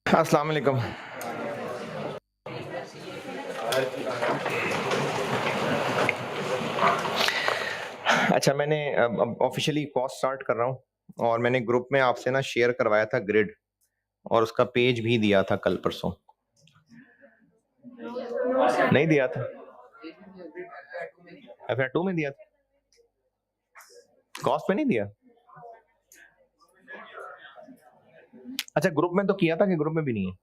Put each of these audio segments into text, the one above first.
अस्सलाम वालेकुम। अच्छा, मैंने अब ऑफ़िशियली कोर्स स्टार्ट कर रहा हूँ और मैंने ग्रुप में आपसे ना शेयर करवाया था ग्रिड और उसका पेज भी दिया था कल-परसों। नहीं दिया था? FR2 में दिया था? कोर्स में नहीं दिया? अच्छा, ग्रुप में तो किया था कि ग्रुप में भी नहीं है?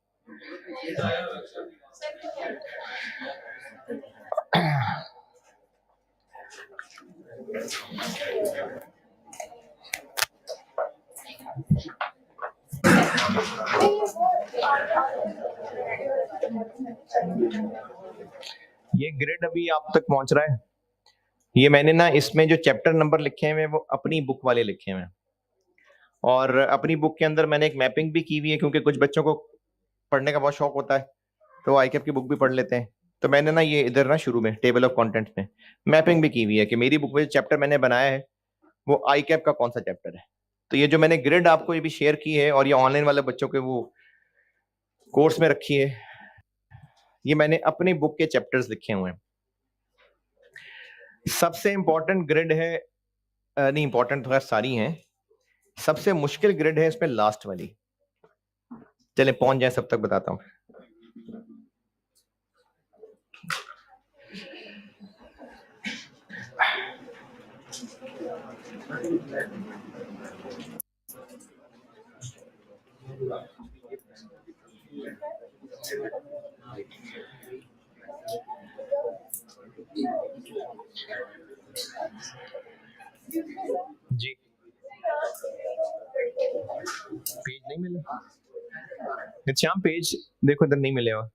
ये ग्रिड अभी आप तक पहुँच रहा है? ये मैंने ना इसमें जो चैप्टर नंबर लिखे हुए हैं वो अपनी बुक वाले लिखे हुए हैं। और अपनी बुक के अंदर मैंने एक मैपिंग भी की हुई है क्योंकि कुछ बच्चों को पढ़ने का बहुत शौक होता है, तो आईकैप की बुक भी पढ़ लेते हैं। तो मैंने ना ये इधर ना शुरू में टेबल ऑफ कंटेंट्स में मैपिंग भी की हुई है कि मेरी बुक में जो चैप्टर मैंने बनाया है वो आईकैप का कौन-सा चैप्टर है। तो ये जो मैंने ग्रिड आपको ये भी शेयर की है और ये ऑनलाइन वाले बच्चों के वो कोर्स में रखी है, ये मैंने अपनी बुक के चैप्टर्स लिखे हुए हैं। सबसे इम्पोर्टेंट ग्रिड है नहीं इम्पोर्टेंट तो खैर सारी हैं। सबसे मुश्किल ग्रिड है इसमें लास्ट वाली। चलें पहुँच जाएँ सब तक बताता हूँ। जी। पेज नहीं मिला? श्याम पेज देखो इधर नहीं मिलेगा।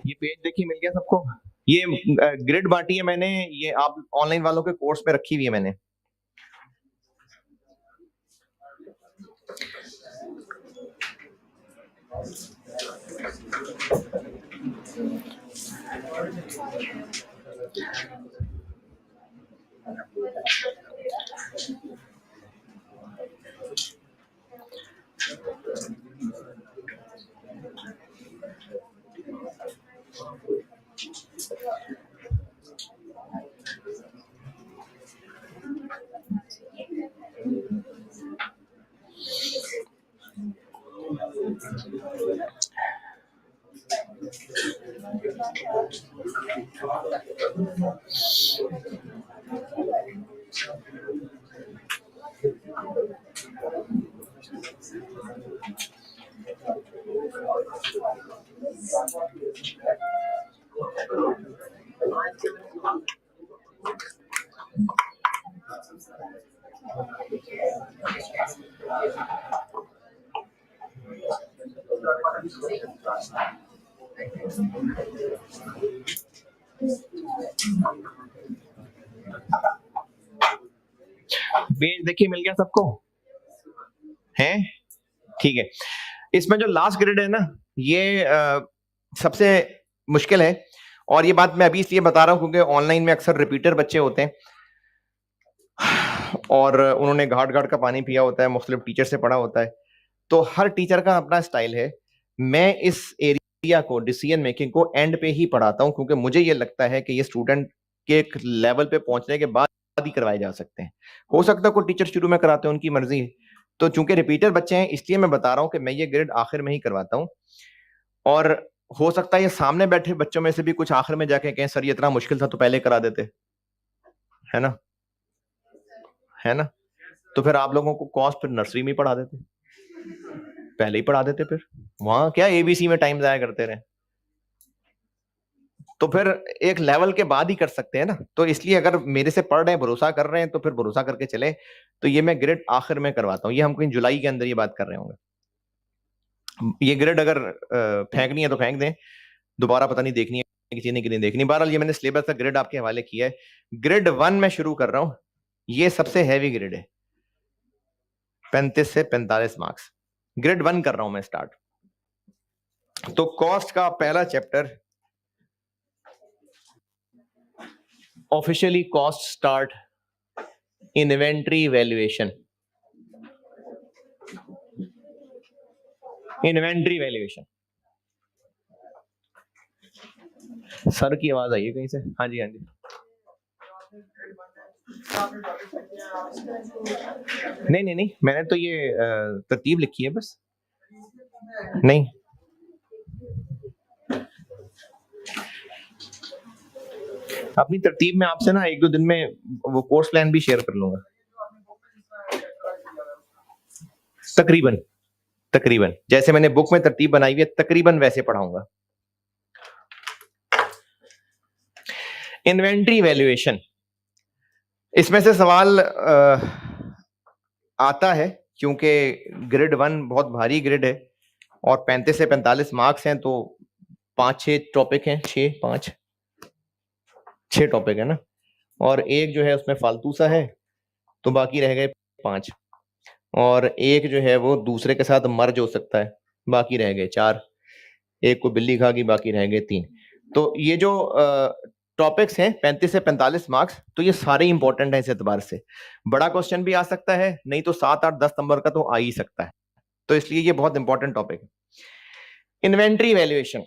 ये पेज देखिए मिल गया सबको? ये ग्रिड बांटी है मैंने, ये आप ऑनलाइन वालों के कोर्स पे रखी हुई है मैंने। पेज देखिए मिल गया सबको? हैं? ठीक है। इसमें जो लास्ट ग्रिड है ना, ये सबसे मुश्किल है और ये बात मैं अभी इसलिए बता रहा हूँ क्योंकि ऑनलाइन में अक्सर रिपीटर बच्चे होते हैं और उन्होंने घाट-घाट का पानी पिया होता है, मुख्तलिफ टीचर से पढ़ा होता है। तो हर टीचर का अपना स्टाइल है। मैं इस एरिया को डिसीजन मेकिंग को एंड पे ही पढ़ाता हूँ क्योंकि मुझे ये लगता है कि ये स्टूडेंट के एक लेवल पे पहुँचने के बाद ही करवाए जा सकते हैं। हो सकता है कोई टीचर शुरू में कराते हैं, उनकी मर्ज़ी है। तो चूँकि रिपीटर बच्चे हैं इसलिए मैं बता रहा हूँ कि मैं ये ग्रेड आखिर में ही करवाता हूँ और हो सकता है ये सामने बैठे बच्चों में से भी कुछ आखिर में जाके कहें सर ये इतना मुश्किल था तो पहले करा देते। है ना? है ना? तो फिर आप लोगों को कॉस्ट फिर नर्सरी में ही पढ़ा देते। पहले ही पढ़ा देते फिर। वहाँ क्या एबीसी में टाइम ज़ाया करते रहे। तो फिर एक लेवल के बाद ही कर सकते हैं ना। तो इसलिए अगर मेरे से पढ़ रहे हैं, भरोसा कर रहे हैं, तो फिर भरोसा करके चले। तो ये मैं ग्रिड आखिर में करवाता हूँ, ये हम कहीं जुलाई के अंदर ये बात कर रहे होंगे। ये ग्रिड अगर फेंकनी है तो फेंक दें, दोबारा पता नहीं देखनी है किसी ने कि नहीं देखनी। बहरहाल ये मैंने सिलेबस का ग्रिड आपके हवाले किया है। ग्रिड 1 में शुरू कर रहा हूं, ये सबसे हैवी ग्रिड है, 35 से 45 मार्क्स। ग्रिड 1 कर रहा हूं मैं स्टार्ट। तो कॉस्ट का पहला chapter, officially cost start, inventory valuation. Inventory valuation. Sir की आवाज आई है कहीं से? हाँ जी, हाँ जी। नहीं नहीं नहीं, मैंने तो ये तरतीब लिखी है बस। नहीं, अपनी तरतीब में आपसे ना 1-2 दिन में वो कोर्स प्लान भी शेयर कर लूंगा। तकरीबन तकरीबन जैसे मैंने बुक में तरतीब बनाई हुई है, तकरीबन वैसे पढ़ाऊंगा। इन्वेंट्री वैल्यूएशन, इसमें से सवाल आता है क्योंकि ग्रिड 1 बहुत भारी ग्रिड है और 35 से 45 मार्क्स हैं, तो 5-6 टॉपिक हैं, 6 टॉपिक है ना, और एक जो है उसमें फालतू सा है, तो बाकी रह गए 5, और एक जो है वो दूसरे के साथ मर्ज हो सकता है, बाकी रह गए 4। एक को बिल्ली खा गई, बाकी रह गए 3। तो ये जो टॉपिक्स हैं 35 से 45 मार्क्स, तो ये सारे इंपॉर्टेंट हैं इस एतबार से। बड़ा क्वेश्चन भी आ सकता है, नहीं तो 7-8-10 नंबर का तो आ ही सकता है, तो इसलिए ये बहुत इंपॉर्टेंट टॉपिक है। Inventory valuation.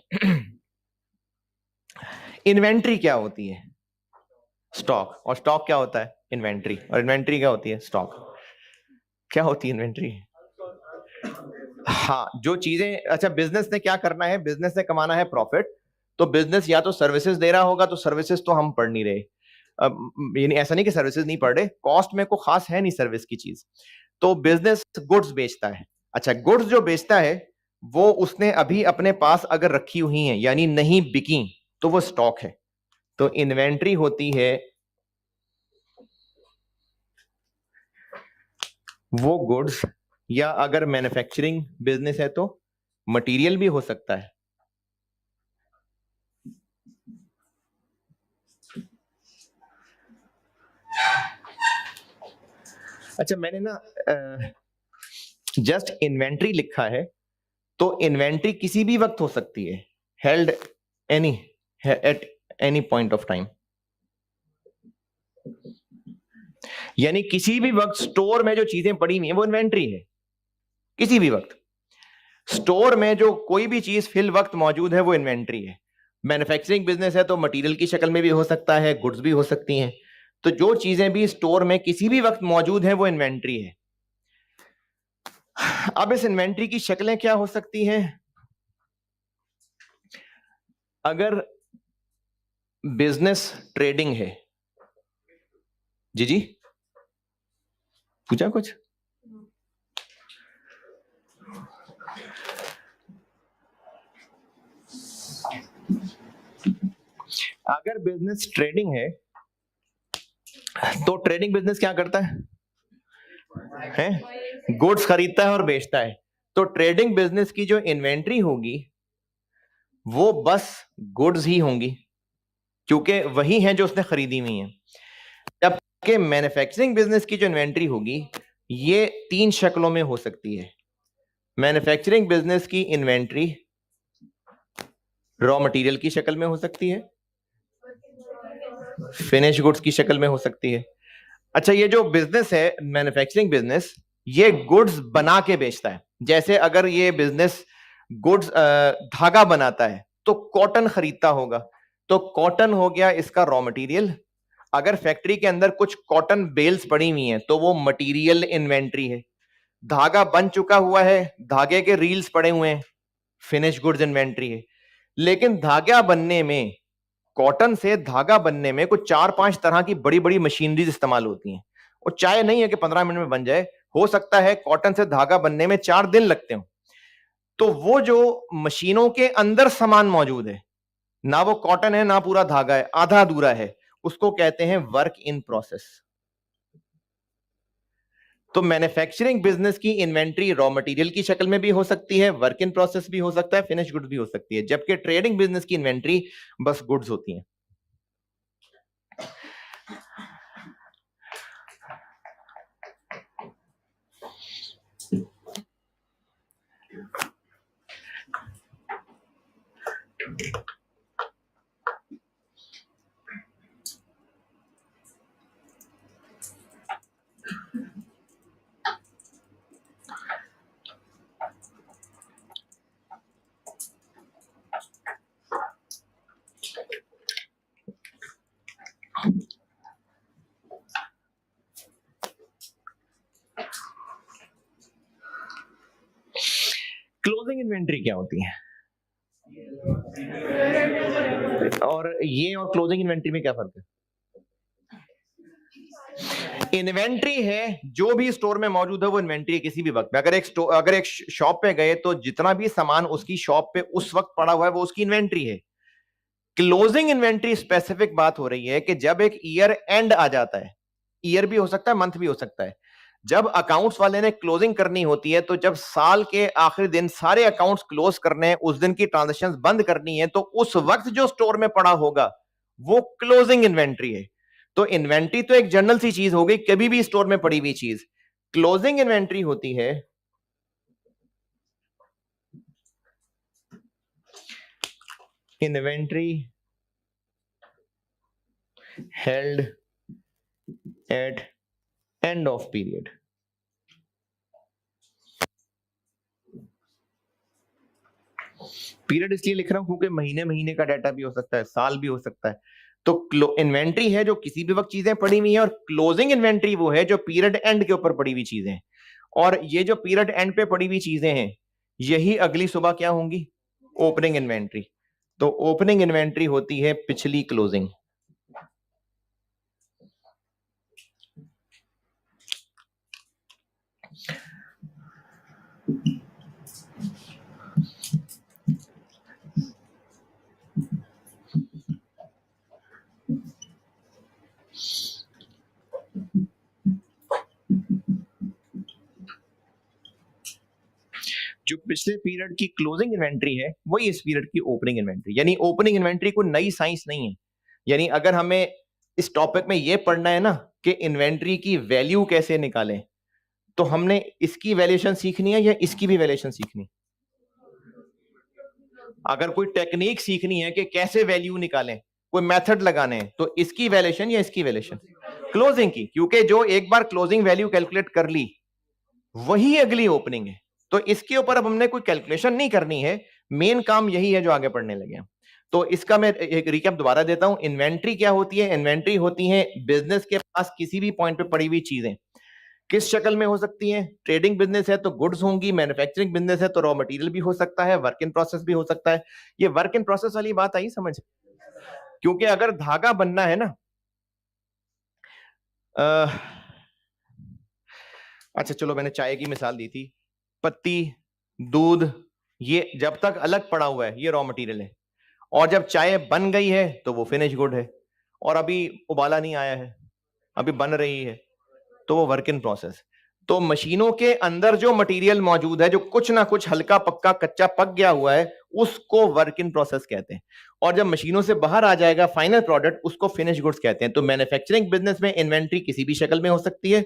इन्वेंट्री क्या होती है? स्टॉक। और स्टॉक क्या होता है? इन्वेंट्री। और इन्वेंट्री क्या होती है? स्टॉक। क्या होती है इन्वेंट्री? हाँ, जो चीजें, अच्छा बिजनेस ने क्या करना है, बिजनेस ने कमाना है प्रॉफिट, तो बिजनेस या तो सर्विसेज दे रहा होगा, तो सर्विसेज तो हम पढ़ नहीं रहे। यानी ऐसा नहीं कि सर्विसेज नहीं पढ़ रहे, कॉस्ट में को खास है नहीं सर्विस की चीज, तो बिजनेस गुड्स बेचता है। अच्छा, गुड्स जो बेचता है वो उसने अभी अपने पास अगर रखी हुई है यानी नहीं बिकी, तो वो स्टॉक है। तो इन्वेंट्री होती है वो गुड्स, या अगर मैन्युफैक्चरिंग बिजनेस है तो मटेरियल भी हो सकता है। अच्छा, मैंने ना जस्ट इन्वेंट्री लिखा है, तो इन्वेंट्री किसी भी वक्त हो सकती है, held any at any point of time, यानी किसी भी वक्त स्टोर में जो चीजें पड़ी हुई हैं वो इन्वेंट्री है। किसी भी वक्त स्टोर में जो कोई भी चीज फिल वक्त मौजूद है वो इन्वेंट्री है। मैन्युफैक्चरिंग बिजनेस है तो मटेरियल की शक्ल में भी हो सकता है, गुड्स भी हो सकती हैं, तो जो चीजें भी स्टोर में किसी भी वक्त मौजूद हैं वो इन्वेंट्री है। अब इस इन्वेंट्री की शक्लें क्या हो सकती हैं? अगर बिजनेस ट्रेडिंग है, जी पूछा कुछ? अगर बिजनेस ट्रेडिंग है तो ट्रेडिंग बिजनेस क्या करता है? गुड्स खरीदता है और बेचता है। तो ट्रेडिंग बिजनेस की जो इन्वेंट्री होगी वो बस गुड्स ही होंगी, क्योंकि वही हैं जो उसने खरीदी हुई हैं। जबकि मैन्युफैक्चरिंग बिजनेस की जो इन्वेंट्री होगी ये 3 शक्लों में हो सकती है। मैन्युफैक्चरिंग बिजनेस की इन्वेंट्री रॉ मटेरियल की शक्ल में हो सकती है, फिनिश गुड्स की शक्ल में हो सकती है। अच्छा, ये जो बिजनेस है मैन्युफैक्चरिंग बिजनेस, ये गुड्स बना के बेचता है। जैसे अगर ये बिजनेस गुड्स धागा बनाता है तो कॉटन खरीदता होगा, तो कॉटन हो गया इसका रॉ मटेरियल। अगर फैक्ट्री के अंदर कुछ कॉटन बेल्स पड़ी हुई हैं तो वो मटेरियल इन्वेंट्री है। धागा बन चुका हुआ है, धागे के रील्स पड़े हुए हैं, फिनिश गुड्स इन्वेंट्री है। लेकिन धागा बनने में, कॉटन से धागा बनने में कुछ 4-5 तरह की बड़ी बड़ी मशीनरीज इस्तेमाल होती हैं। और चाहे नहीं है कि 15 मिनट में बन जाए, हो सकता है कॉटन से धागा बनने में 4 दिन लगते हो। तो वो जो मशीनों के अंदर सामान मौजूद है ना वो कॉटन है ना पूरा धागा है, आधा अधूरा है, उसको कहते हैं वर्क इन प्रोसेस। तो मैन्युफैक्चरिंग बिजनेस की इन्वेंट्री रॉ मटेरियल की शक्ल में भी हो सकती है, वर्क इन प्रोसेस भी हो सकता है, फिनिश गुड्स भी हो सकती है, जबकि ट्रेडिंग बिजनेस की इन्वेंट्री बस गुड्स होती है। क्लोजिंग इन्वेंट्री क्या होती है, और ये और क्लोजिंग इन्वेंट्री में क्या फर्क है? इन्वेंट्री है जो भी स्टोर में मौजूद है वो इन्वेंट्री है किसी भी वक्त में। अगर एक शॉप पे गए तो जितना भी सामान उसकी शॉप पे उस वक्त पड़ा हुआ है वो उसकी इन्वेंट्री है। क्लोजिंग इन्वेंट्री स्पेसिफिक बात हो रही है कि जब एक ईयर एंड आ जाता है, ईयर भी हो सकता है, मंथ भी हो सकता है, जब अकाउंट्स वाले ने क्लोजिंग करनी होती है, तो जब साल के आखिरी दिन सारे अकाउंट्स क्लोज करने हैं, उस दिन की ट्रांजैक्शंस बंद करनी है, तो उस वक्त जो स्टोर में पड़ा होगा वो क्लोजिंग इन्वेंट्री है। तो इन्वेंट्री तो एक जनरल सी चीज हो गई, कभी भी स्टोर में पड़ी हुई चीज। क्लोजिंग इन्वेंट्री होती है inventory held at end of period. Period इसलिए लिख रहा हूं क्योंकि महीने महीने का डाटा भी हो सकता है, साल भी हो सकता है। तो इन्वेंट्री है जो किसी भी वक्त चीजें पड़ी हुई हैं, और क्लोजिंग इन्वेंट्री वो है जो पीरियड एंड के ऊपर पड़ी हुई चीजें। और ये जो पीरियड एंड पे पड़ी हुई चीजें हैं, यही अगली सुबह क्या होंगी? Opening inventory. तो ओपनिंग इन्वेंट्री होती है पिछली क्लोजिंग। जो पिछले पीरियड की क्लोजिंग इन्वेंट्री है वही इस पीरियड की ओपनिंग इन्वेंट्री। यानी ओपनिंग इन्वेंट्री कोई नई साइंस नहीं है। यानी अगर हमें इस टॉपिक में यह पढ़ना है ना कि इन्वेंट्री की वैल्यू कैसे निकालें, तो हमने इसकी वैल्यूएशन सीखनी है या इसकी भी वैल्यूएशन सीखनी? अगर कोई टेक्निक सीखनी है कि कैसे वैल्यू निकालें, कोई मेथड लगाने हैं, तो इसकी वैल्यूएशन या इसकी वैल्यूएशन? क्लोजिंग की, क्योंकि जो एक बार क्लोजिंग वैल्यू कैलकुलेट कर ली वही अगली ओपनिंग है। तो इसके ऊपर अब हमने कोई कैलकुलेशन नहीं करनी है, मेन काम यही है जो आगे पढ़ने लगे हैं। तो इसका मैं एक रिकैप दोबारा देता हूं। इन्वेंट्री क्या होती है? इन्वेंट्री होती है बिजनेस के पास किसी भी पॉइंट पे पड़ी हुई चीजें। किस शक्ल में हो सकती हैं? ट्रेडिंग बिजनेस है तो गुड्स होंगी, मैन्युफैक्चरिंग बिजनेस है तो रॉ मटेरियल भी हो सकता है, वर्क इन प्रोसेस भी हो सकता है। ये वर्क इन प्रोसेस वाली बात आई समझ? क्योंकि अगर धागा बनना है ना, अच्छा चलो, मैंने चाय की मिसाल दी थी, पत्ती, दूध, ये जब तक अलग पड़ा हुआ है ये रॉ मटेरियल है, और जब चाय बन गई है तो वो फिनिश गुड है, और अभी उबाला नहीं आया है, अभी बन रही है, तो वो वर्क इन प्रोसेस। तो मशीनों के अंदर जो मटेरियल मौजूद है, जो कुछ ना कुछ हल्का पक्का कच्चा पक गया हुआ है, उसको वर्क इन प्रोसेस कहते हैं। और जब मशीनों से बाहर आ जाएगा फाइनल प्रोडक्ट, उसको फिनिश गुड्स कहते हैं। तो मैन्युफैक्चरिंग बिजनेस में इन्वेंट्री किसी भी शक्ल में हो सकती है,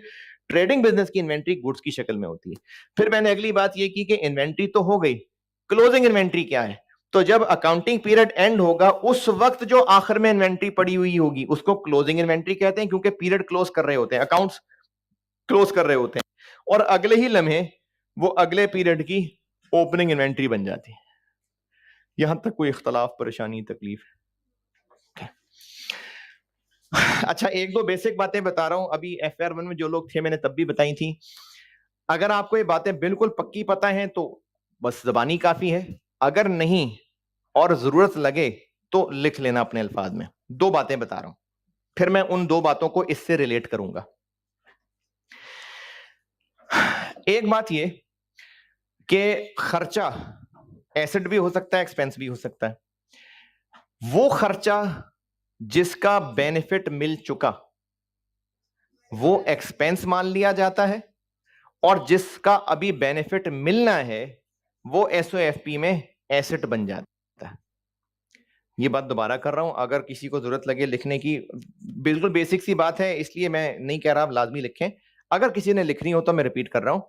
ट्रेडिंग बिजनेस की इन्वेंट्री गुड्स की शक्ल में होती है। फिर मैंने अगली बात यह की कि इन्वेंट्री तो हो गई, क्लोजिंग इन्वेंट्री क्या है? तो जब अकाउंटिंग पीरियड एंड होगा उस वक्त जो आखिर में इन्वेंट्री पड़ी हुई होगी उसको क्लोजिंग इन्वेंट्री कहते हैं, क्योंकि पीरियड क्लोज कर रहे होते हैं, अकाउंट्स क्लोज कर रहे होते हैं, और अगले ही लम्हे वो अगले पीरियड की ओपनिंग इन्वेंट्री बन जाती है। यहां तक कोई इख्तलाफ, परेशानी, तकलीफ? अच्छा, एक दो बेसिक बातें बता रहा हूं, अभी FR1 में जो लोग थे मैंने तब भी बताई थी। अगर आपको ये बातें बिल्कुल पक्की पता है तो बस जबानी काफी है, अगर नहीं और जरूरत लगे तो लिख लेना अपने अल्फाज में। दो बातें बता रहा हूं, फिर मैं उन दो बातों को इससे रिलेट करूंगा। एक बात ये कि खर्चा एसेट भी हो सकता है, एक्सपेंस भी हो सकता है। वो खर्चा जिसका बेनिफिट मिल चुका वो एक्सपेंस मान लिया जाता है, और जिसका अभी बेनिफिट मिलना है वो एसओएफपी में एसेट बन जाता है। ये बात दोबारा कर रहा हूं, अगर किसी को जरूरत लगे लिखने की, बिल्कुल बेसिक सी बात है, इसलिए मैं नहीं कह रहा आप लाजमी लिखें, अगर किसी ने लिखनी हो तो मैं रिपीट कर रहा हूं।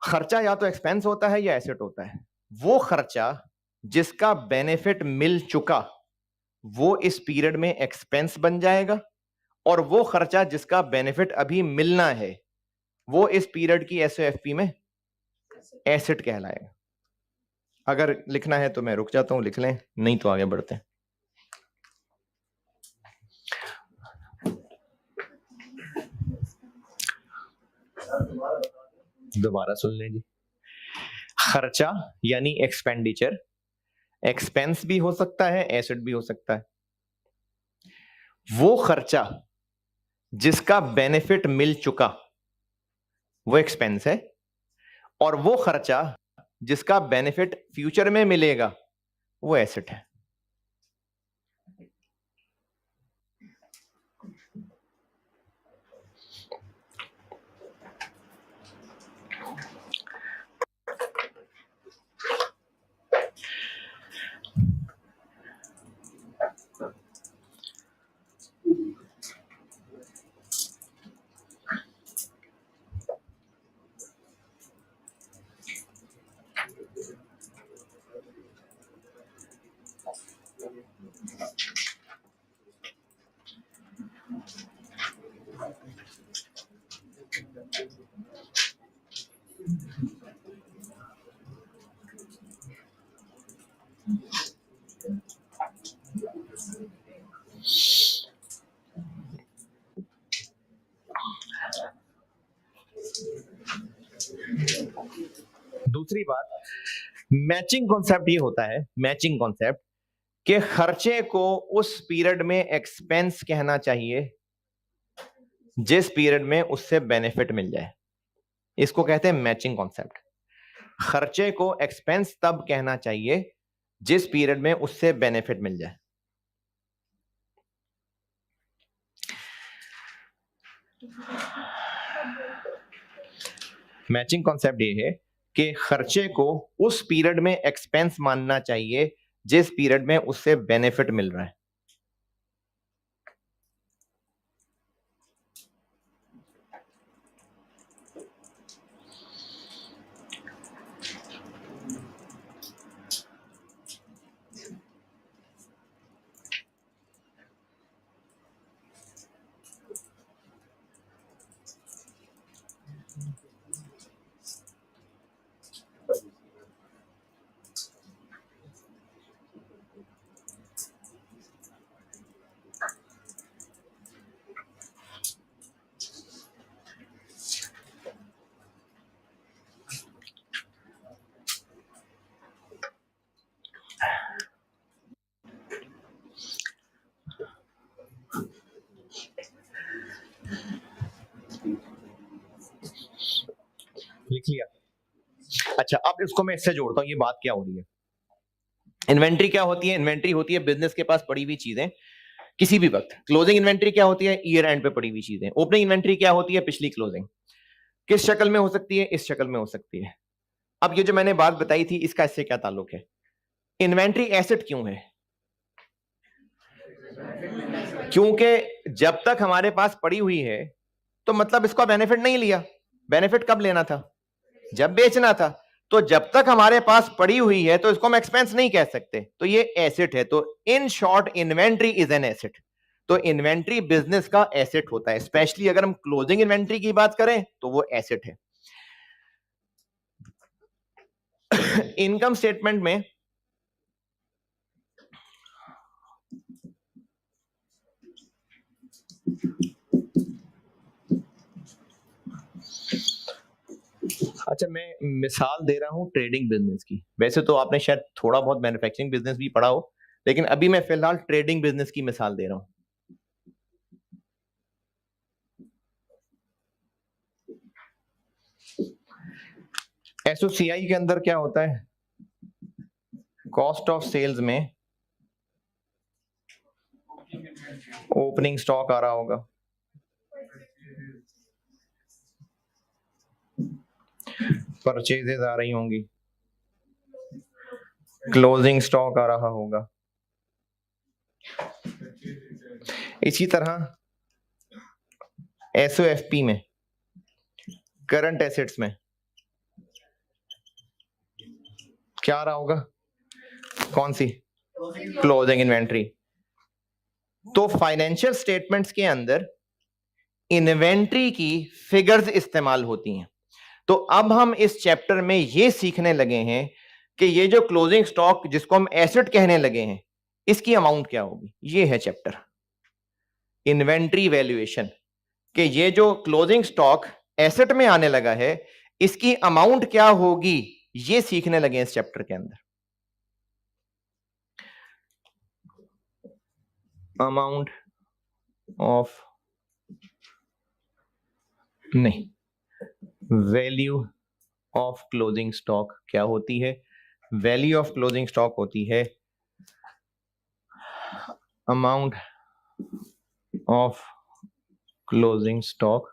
खर्चा या तो एक्सपेंस होता है या एसेट होता है। वो खर्चा जिसका बेनिफिट मिल चुका वो इस पीरियड में एक्सपेंस बन जाएगा, और वो खर्चा जिसका बेनिफिट अभी मिलना है वो इस पीरियड की एसओएफपी में एसेट कहलाएगा। अगर लिखना है तो मैं रुक जाता हूं, लिख लें, नहीं तो आगे बढ़ते हैं। दोबारा सुन लें जी। खर्चा यानी एक्सपेंडिचर, एक्सपेंस भी हो सकता है, एसेट भी हो सकता है। वो खर्चा जिसका बेनिफिट मिल चुका वो एक्सपेंस है, और वो खर्चा जिसका बेनिफिट फ्यूचर में मिलेगा वो एसेट है। दूसरी बात, मैचिंग कॉन्सेप्ट ये होता है, मैचिंग कॉन्सेप्ट, कि खर्चे को उस पीरियड में एक्सपेंस कहना चाहिए जिस पीरियड में उससे बेनिफिट मिल जाए। इसको कहते हैं मैचिंग कॉन्सेप्ट। खर्चे को एक्सपेंस तब कहना चाहिए जिस पीरियड में उससे बेनिफिट मिल जाए। मैचिंग कॉन्सेप्ट ये है कि खर्चे को उस पीरियड में एक्सपेंस मानना चाहिए जिस पीरियड में उससे बेनिफिट मिल रहा है। लिख लिया? अच्छा, अब इसको मैं इससे जोड़ता हूं, ये बात क्या हो रही है। इन्वेंट्री क्या होती है? इन्वेंट्री होती है बिजनेस के पास पड़ी हुई चीजें किसी भी वक्त। क्लोजिंग इन्वेंट्री क्या होती है? ईयर एंड पे पड़ी हुई चीजें। ओपनिंग इन्वेंट्री क्या होती है? पिछली क्लोजिंग। किस शक्ल में हो सकती है? इस शक्ल में हो सकती है। अब ये जो मैंने बात बताई थी इसका इससे क्या ताल्लुक है? इन्वेंट्री एसेट क्यों है? क्योंकि जब तक हमारे पास पड़ी हुई है तो मतलब इसका बेनिफिट नहीं लिया। बेनिफिट कब लेना था? जब बेचना था। तो जब तक हमारे पास पड़ी हुई है तो इसको हम एक्सपेंस नहीं कह सकते, तो ये एसेट है। तो in short inventory is an asset. तो इन्वेंट्री बिजनेस का एसेट होता है। स्पेशली अगर हम क्लोजिंग इन्वेंट्री की बात करें तो वो एसेट है। इनकम स्टेटमेंट में अच्छा, मैं मिसाल दे रहा हूं ट्रेडिंग बिजनेस की। वैसे तो आपने शायद थोड़ा बहुत मैन्युफैक्चरिंग बिजनेस भी पढ़ा हो, लेकिन अभी मैं फिलहाल ट्रेडिंग बिजनेस की मिसाल दे रहा हूं। एसओसीआई के अंदर क्या होता है? कॉस्ट ऑफ सेल्स में ओपनिंग स्टॉक आ रहा होगा, परचेजेस आ रही होंगी, क्लोजिंग स्टॉक आ रहा होगा। इसी तरह एसओएफपी में, करंट एसेट्स में क्या आ रहा होगा? कौन सी? Closing inventory. तो फाइनेंशियल स्टेटमेंट्स के अंदर इन्वेंट्री की फिगर्स इस्तेमाल होती हैं। तो अब हम इस चैप्टर में ये सीखने लगे हैं कि ये जो क्लोजिंग स्टॉक जिसको हम एसेट कहने लगे हैं, इसकी अमाउंट क्या होगी। ये है चैप्टर इन्वेंट्री वैल्यूएशन, कि ये जो क्लोजिंग स्टॉक एसेट में आने लगा है, इसकी अमाउंट क्या होगी, ये सीखने लगे हैं इस चैप्टर के अंदर। अमाउंट ऑफ, नहीं, वैल्यू ऑफ क्लोजिंग स्टॉक क्या होती है? वैल्यू ऑफ क्लोजिंग स्टॉक होती है amount of closing stock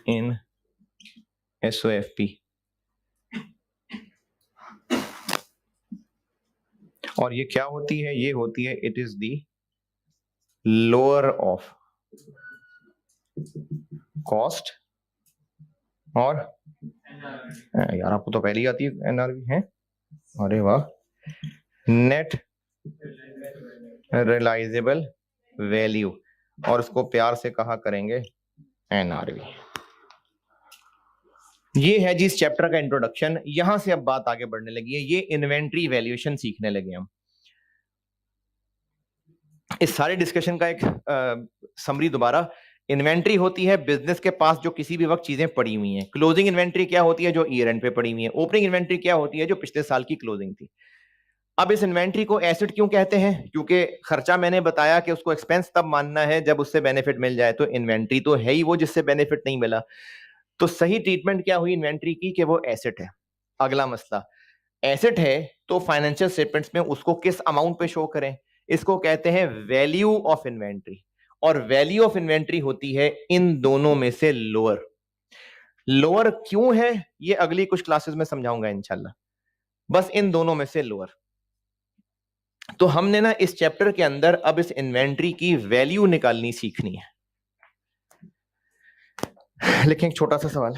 in SOFP. और ये क्या होती है? ये होती है it is the lower of cost, और यार आपको तो पहले ही आती है एनआरवी है, अरे वाह, नेट रियलाइजेबल वैल्यू, और उसको प्यार से कहा करेंगे एनआरवी। ये है जी इस चैप्टर का इंट्रोडक्शन। यहां से अब बात आगे बढ़ने लगी है, ये इन्वेंट्री वैल्यूएशन सीखने लगे हम। इस सारे डिस्कशन का एक समरी दोबारा, इन्वेंट्री होती है बिजनेस के पास जो किसी भी वक्त चीजें पड़ी हुई हैं। क्लोजिंग इन्वेंट्री क्या होती है? जो ईयर एंड पे पड़ी हुई है। ओपनिंग इन्वेंट्री क्या होती है? जो पिछले साल की क्लोजिंग थी। अब इस इन्वेंट्री को एसेट क्यों कहते हैं? क्योंकि खर्चा मैंने बताया कि उसको एक्सपेंस तब मानना है जब उससे बेनिफिट मिल जाए। तो इन्वेंट्री तो है ही वो जिससे बेनिफिट नहीं मिला। तो सही ट्रीटमेंट क्या हुई इन्वेंट्री की? कि वो एसेट है। अगला मसला, एसेट है तो फाइनेंशियल स्टेटमेंट्स में उसको किस अमाउंट पे शो करें? इसको कहते हैं वैल्यू ऑफ इन्वेंट्री। और वैल्यू ऑफ इन्वेंट्री होती है इन दोनों में से लोअर। लोअर क्यों है ये अगली कुछ क्लासेस में समझाऊंगा इंशाल्लाह। बस इन दोनों में से लोअर। तो हमने ना इस चैप्टर के अंदर अब इस इन्वेंट्री की वैल्यू निकालनी सीखनी है। लेकिन एक छोटा सा सवाल,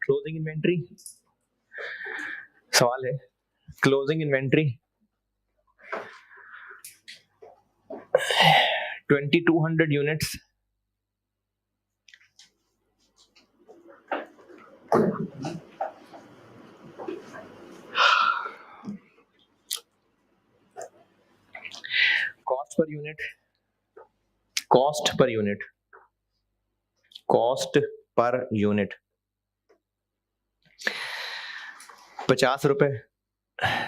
क्लोजिंग इन्वेंट्री, सवाल है closing inventory 2200 units cost per unit, cost per unit, cost per unit 50 रुपए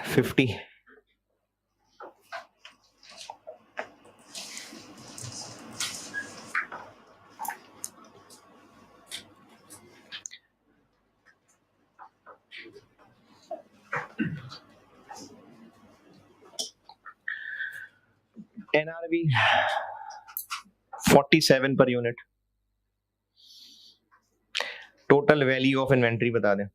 50। NRV 47 per unit. Total value of inventory बता दें।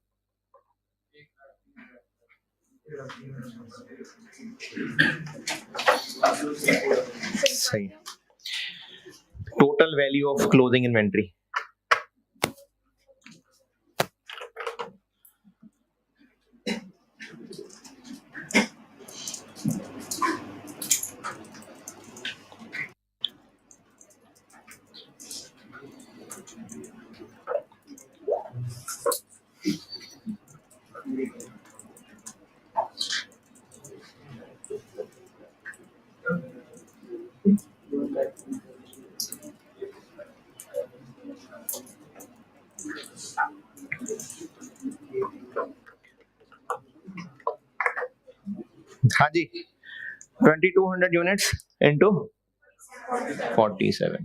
सही। Total value of closing inventory. हाँ जी, 2200 यूनिट्स इंटू 47,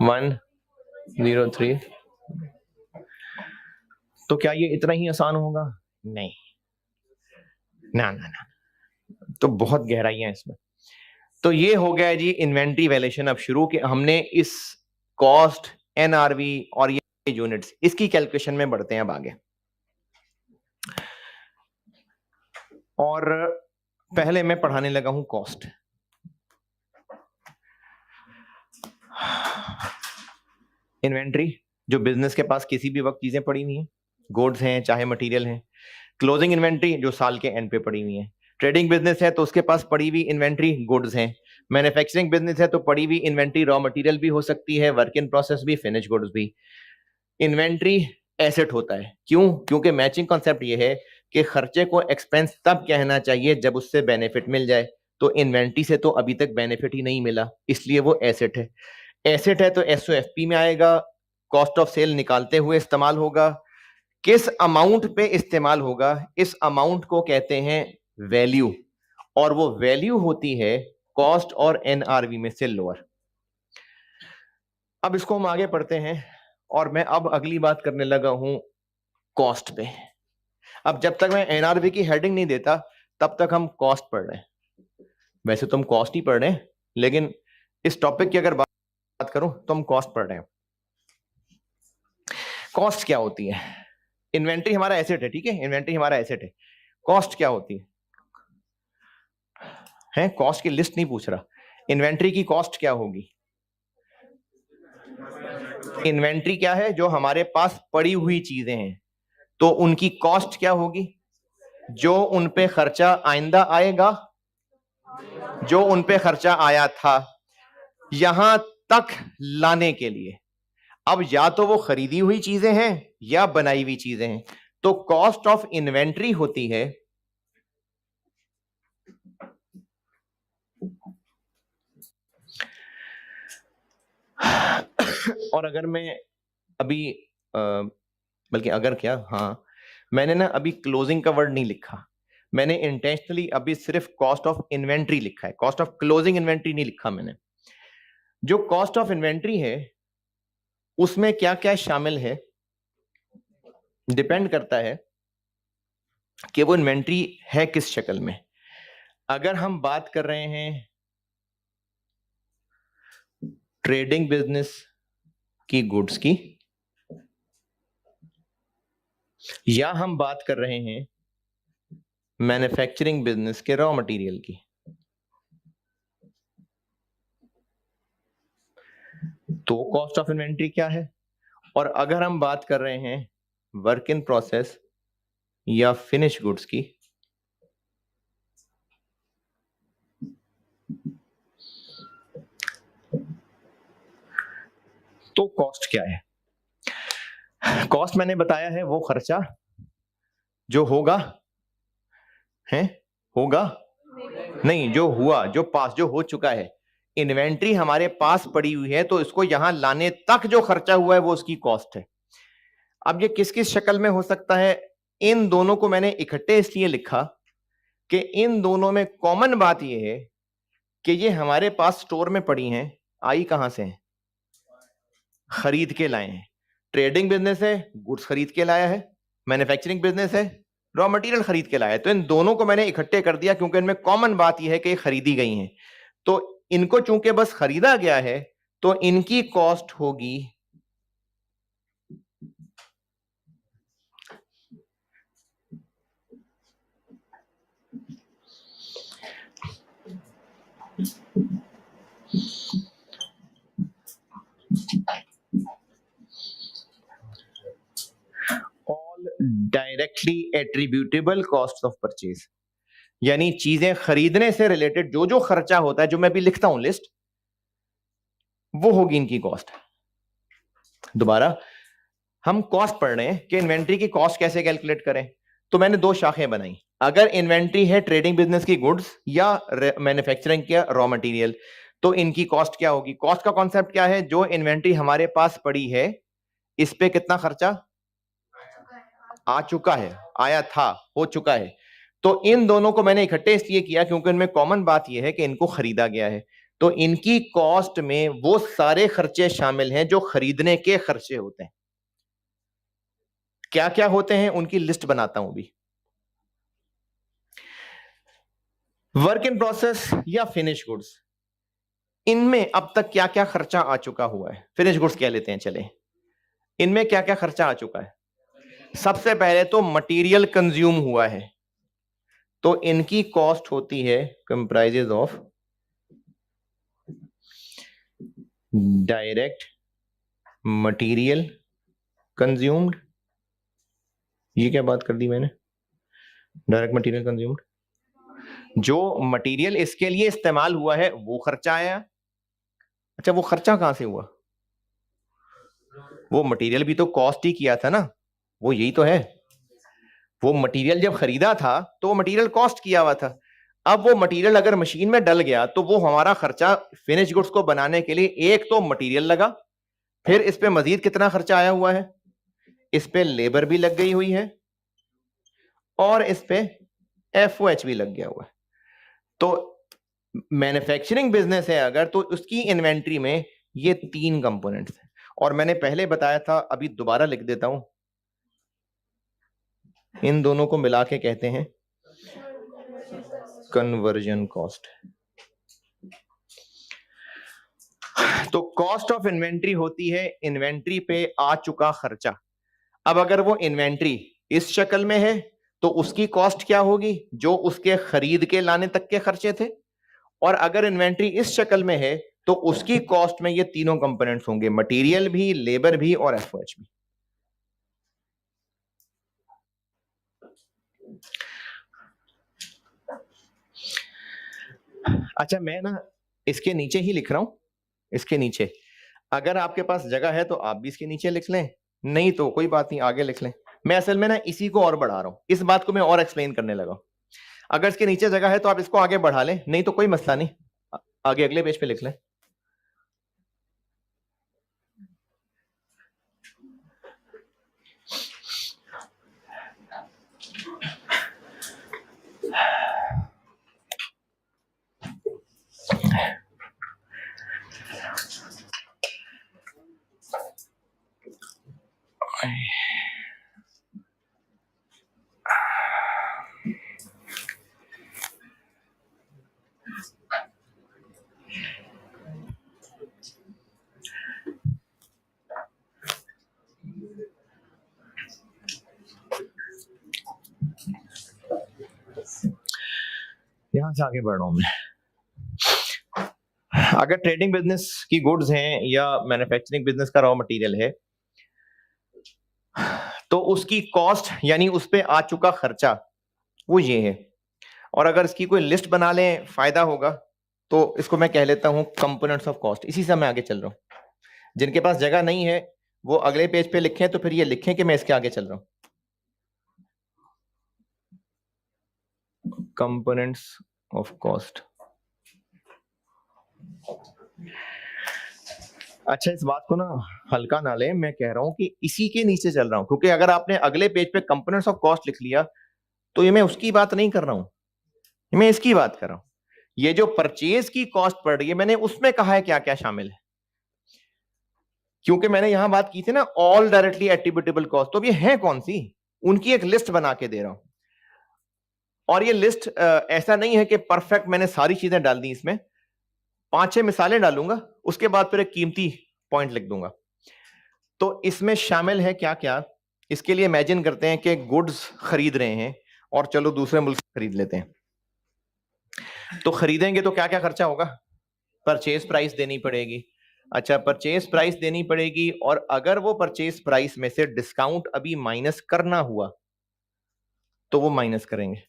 103। तो क्या ये इतना ही आसान होगा? नहीं, ना ना ना, तो बहुत गहराई है इसमें। तो ये हो गया जी इन्वेंट्री वैल्यूएशन। अब शुरू के हमने इस कॉस्ट, एनआरवी और ये यूनिट्स, इसकी कैलकुलेशन में बढ़ते हैं अब आगे। और पहले मैं पढ़ाने लगा हूं कॉस्ट। इन्वेंट्री जो बिजनेस के पास किसी भी वक्त चीजें पड़ी हुई हैं, गुड्स हैं चाहे मटेरियल हैं। क्लोजिंग इन्वेंट्री जो साल के एंड पे पड़ी हुई है। ट्रेडिंग बिजनेस है तो उसके पास पड़ी हुई इन्वेंट्री गुड्स हैं। मैन्युफैक्चरिंग बिजनेस है तो पड़ी हुई इन्वेंट्री रॉ मटेरियल भी हो सकती है, वर्क इन प्रोसेस भी, फिनिश गुड्स भी। इन्वेंट्री एसेट होता है। क्यों? क्योंकि मैचिंग कॉन्सेप्ट ये है कि खर्चे को एक्सपेंस तब कहना चाहिए जब उससे बेनिफिट मिल जाए। तो इन्वेंट्री से तो अभी तक बेनिफिट ही नहीं मिला, इसलिए वो एसेट है। एसेट है तो एसओएफपी में आएगा, कॉस्ट ऑफ सेल निकालते हुए इस्तेमाल होगा। किस अमाउंट पे इस्तेमाल होगा? इस अमाउंट को कहते हैं वैल्यू, और वो वैल्यू होती है कॉस्ट और एनआरवी में से लोअर। अब इसको हम आगे पढ़ते हैं और मैं अब अगली बात करने लगा हूं कॉस्ट पे। अब जब तक मैं एनआरवी की हेडिंग नहीं देता तब तक हम कॉस्ट पढ़ रहे हैं। वैसे तो हम कॉस्ट ही पढ़ रहे हैं, लेकिन इस टॉपिक की अगर बात करूं तो हम कॉस्ट पढ़ रहे हैं। कॉस्ट क्या होती है? इन्वेंट्री हमारा एसेट है, ठीक है, इन्वेंट्री हमारा एसेट है। कॉस्ट क्या होती है? कॉस्ट की लिस्ट नहीं पूछ रहा, इन्वेंट्री की कॉस्ट क्या होगी? इन्वेंट्री क्या है? जो हमारे पास पड़ी हुई चीजें हैं, तो उनकी कॉस्ट क्या होगी? जो उन पे खर्चा आइंदा आएगा, जो उन पे खर्चा आया था यहां तक लाने के लिए। अब या तो वो खरीदी हुई चीजें हैं या बनाई हुई चीजें हैं, तो कॉस्ट ऑफ इन्वेंट्री होती है और अगर मैं अभी बल्कि अगर क्या, हाँ, मैंने ना अभी क्लोजिंग का वर्ड नहीं लिखा, मैंने इंटेंशनली अभी सिर्फ कॉस्ट ऑफ इन्वेंट्री लिखा है, कॉस्ट ऑफ क्लोजिंग इन्वेंट्री नहीं लिखा मैंने। जो कॉस्ट ऑफ इन्वेंट्री है उसमें क्या क्या शामिल है, डिपेंड करता है कि वो इन्वेंट्री है किस शक्ल में। अगर हम बात कर रहे हैं ट्रेडिंग बिजनेस की गुड्स की, या हम बात कर रहे हैं मैन्युफैक्चरिंग बिजनेस के रॉ मटेरियल की, तो कॉस्ट ऑफ इन्वेंट्री क्या है? और अगर हम बात कर रहे हैं वर्क इन प्रोसेस या फिनिश गुड्स की, तो कॉस्ट क्या है? कॉस्ट मैंने बताया है वो खर्चा जो होगा, है होगा नहीं, जो हुआ, जो पास, जो हो चुका है। इन्वेंट्री हमारे पास पड़ी हुई है तो इसको यहां लाने तक जो खर्चा हुआ है वो उसकी कॉस्ट है। अब ये किस किस शक्ल में हो सकता है? इन दोनों को मैंने इकट्ठे इसलिए लिखा कि इन दोनों में कॉमन बात यह है कि ये हमारे पास स्टोर में पड़ी हैं। आई कहां से हैं? खरीद के लाए हैं। ट्रेडिंग बिजनेस है, गुड्स खरीद के लाया है। मैन्युफैक्चरिंग बिजनेस है, रॉ मटेरियल खरीद के लाया है। तो इन दोनों को मैंने इकट्ठे कर दिया क्योंकि इनमें कॉमन बात यह है कि खरीदी गई हैं। तो इनको चूंकि बस खरीदा गया है तो इनकी कॉस्ट होगी all directly attributable cost of purchase, यानी चीजें खरीदने से रिलेटेड जो जो खर्चा होता है, जो मैं अभी लिखता हूं लिस्ट, वो होगी इनकी कॉस्ट। दोबारा हम कॉस्ट पढ़ रहे हैं कि इन्वेंट्री की कॉस्ट कैसे कैलकुलेट करें। तो मैंने दो शाखें बनाई। अगर इन्वेंट्री है ट्रेडिंग बिजनेस की गुड्स या मैन्युफैक्चरिंग के रॉ मटेरियल, तो इनकी कॉस्ट क्या होगी। कॉस्ट का कॉन्सेप्ट क्या है, जो इन्वेंट्री हमारे पास पड़ी है इस पे कितना खर्चा आ चुका है, आया था, हो चुका है। तो इन दोनों को मैंने इकट्ठे इसलिए किया क्योंकि इनमें कॉमन बात यह है कि इनको खरीदा गया है। तो इनकी कॉस्ट में वो सारे खर्चे शामिल हैं जो खरीदने के खर्चे होते हैं। क्या क्या होते हैं उनकी लिस्ट बनाता हूं भी। वर्क इन प्रोसेस या फिनिश गुड्स, इनमें अब तक क्या क्या खर्चा आ चुका हुआ है। फिनिश गुड्स कह लेते हैं चले, इनमें क्या क्या खर्चा आ चुका है। सबसे पहले तो मटेरियल कंज्यूम हुआ है, तो इनकी कॉस्ट होती है comprises of direct material consumed. ये क्या बात कर दी मैंने, डायरेक्ट मटेरियल कंज्यूम्ड, जो मटेरियल इसके लिए इस्तेमाल हुआ है वो खर्चा आया। अच्छा, वो खर्चा कहां से हुआ, वो मटेरियल भी तो कॉस्ट ही किया था ना, वो यही तो है। वो मटेरियल जब खरीदा था तो वो मटेरियल कॉस्ट किया हुआ था। अब वो मटेरियल अगर मशीन में डल गया तो वो हमारा खर्चा फिनिश गुड्स को बनाने के लिए, एक तो मटेरियल लगा, फिर इस पे मजीद कितना खर्चा आया हुआ है, इस पे लेबर भी लग गई हुई है, और इस पे एफओएच भी लग गया हुआ है। तो मैन्युफैक्चरिंग बिजनेस है अगर, तो उसकी इन्वेंट्री में ये तीन कंपोनेंट्स हैं। और मैंने पहले बताया था, अभी दोबारा लिख देता हूं, इन दोनों को मिला के कहते हैं कन्वर्जन कॉस्ट। तो कॉस्ट ऑफ इन्वेंट्री होती है इन्वेंट्री पे आ चुका खर्चा। अब अगर वो इन्वेंट्री इस शक्ल में है तो उसकी कॉस्ट क्या होगी, जो उसके खरीद के लाने तक के खर्चे थे। और अगर इन्वेंट्री इस शक्ल में है तो उसकी कॉस्ट में ये तीनों कंपोनेंट्स होंगे, मटेरियल भी, लेबर भी और एफओएच भी। अच्छा, मैं ना इसके नीचे ही लिख रहा हूं, इसके नीचे अगर आपके पास जगह है तो आप भी इसके नीचे लिख लें, नहीं तो कोई बात नहीं, आगे लिख लें। मैं असल में ना इसी को और बढ़ा रहा हूं, इस बात को मैं और एक्सप्लेन करने लगा। अगर इसके नीचे जगह है तो आप इसको आगे बढ़ा लें, नहीं तो कोई मसला नहीं, आगे अगले पेज पे लिख लें। यहां से आगे बढ़ रहा हूं मैं। अगर ट्रेडिंग बिजनेस की गुड्स हैं या मैन्युफैक्चरिंग बिजनेस का रॉ मटेरियल है तो उसकी कॉस्ट यानी उस पे आ चुका खर्चा वो ये है। और अगर इसकी कोई लिस्ट बना लें फायदा होगा, तो इसको मैं कह लेता हूं कंपोनेंट्स ऑफ कॉस्ट। इसी से मैं आगे चल रहा हूं, जिनके पास जगह नहीं है वो अगले पेज पे लिखें, तो फिर ये लिखें कि मैं इसके आगे चल रहा हूं। Components of cost. अच्छा, इस बात को ना हल्का ना लें, मैं कह रहा हूं कि इसी के नीचे चल रहा हूं, क्योंकि अगर आपने अगले पेज पे कंपोनेंट्स ऑफ कॉस्ट लिख लिया तो ये मैं उसकी बात नहीं कर रहा हूं, मैं इसकी बात कर रहा हूं। ये जो परचेज की कॉस्ट पड़ रही है, मैंने उसमें कहा है क्या क्या शामिल है, क्योंकि मैंने यहां बात की थी ना ऑल डायरेक्टली एट्रीब्यूटेबल कॉस्ट, तो अब ये है कौन सी, उनकी एक लिस्ट बना के दे रहा हूं। और ये लिस्ट ऐसा नहीं है कि परफेक्ट मैंने सारी चीजें डाल दी, इसमें 5-6 मिसालें डालूंगा उसके बाद फिर एक कीमती पॉइंट लिख दूंगा। तो इसमें शामिल है क्या क्या, इसके लिए इमेजिन करते हैं कि गुड्स खरीद रहे हैं और चलो दूसरे मुल्क से खरीद लेते हैं। तो खरीदेंगे तो क्या क्या खर्चा होगा, परचेज प्राइस देनी पड़ेगी। अच्छा, परचेज प्राइस देनी पड़ेगी, और अगर वो परचेज प्राइस में से डिस्काउंट अभी माइनस करना हुआ तो वो माइनस करेंगे।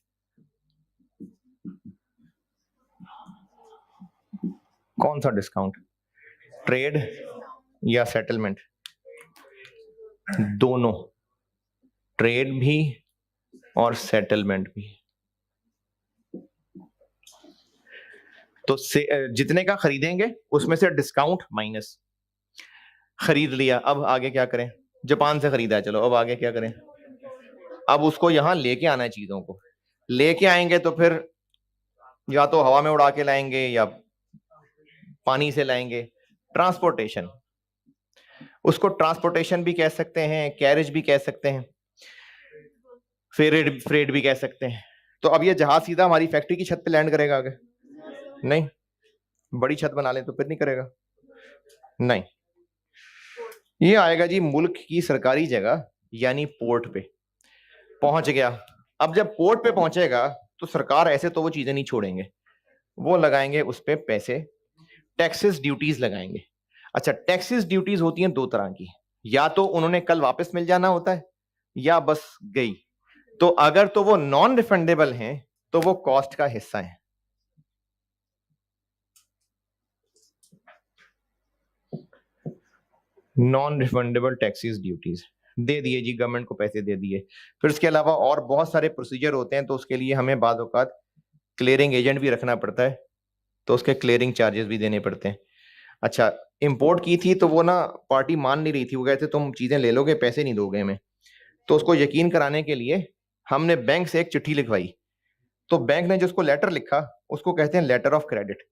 कौन सा डिस्काउंट, ट्रेड या सेटलमेंट? दोनों, ट्रेड भी और सेटलमेंट भी। तो जितने का खरीदेंगे उसमें से डिस्काउंट माइनस। खरीद लिया, अब आगे क्या करें? जापान से खरीदा है, चलो अब आगे क्या करें? अब उसको यहां लेके आना है, चीजों को लेके आएंगे तो फिर या तो हवा में उड़ा के लाएंगे या पानी से लाएंगे। ट्रांसपोर्टेशन, उसको ट्रांसपोर्टेशन भी कह सकते हैं, कैरेज भी कह सकते हैं, फ्रेट भी कह सकते हैं। तो अब ये जहाज सीधा हमारी फैक्ट्री की छत पे लैंड करेगा आगे? नहीं। बड़ी छत बना ले तो फिर नहीं करेगा? नहीं, ये आएगा जी मुल्क की सरकारी जगह यानी पोर्ट पे पहुंच गया। अब जब पोर्ट पे पहुंचेगा तो सरकार ऐसे तो वो चीजें नहीं छोड़ेंगे, वो लगाएंगे उस पे पैसे, टैक्सेस ड्यूटीज लगाएंगे। अच्छा, टैक्सेस ड्यूटीज होती हैं दो तरह की, या तो उन्होंने कल वापस मिल जाना होता है या बस गई। तो अगर तो वो नॉन रिफंडेबल हैं तो वो कॉस्ट का हिस्सा है। नॉन रिफंडेबल टैक्सेस ड्यूटीज दे दिए जी, गवर्नमेंट को पैसे दे दिए। फिर इसके अलावा और बहुत सारे प्रोसीजर होते हैं, तो उसके लिए हमें बाद औकात क्लियरिंग एजेंट भी रखना पड़ता है, तो उसके क्लियरिंग चार्जेस भी देने पड़ते हैं। अच्छा, इंपोर्ट की थी तो वो ना पार्टी मान नहीं रही थी, वो कहते तुम चीजें ले लोगे पैसे नहीं दोगे हमें। तो उसको यकीन कराने के लिए हमने बैंक से एक चिट्ठी लिखवाई। तो बैंक ने जो उसको लेटर लिखा उसको कहते हैं लेटर ऑफ क्रेडिट।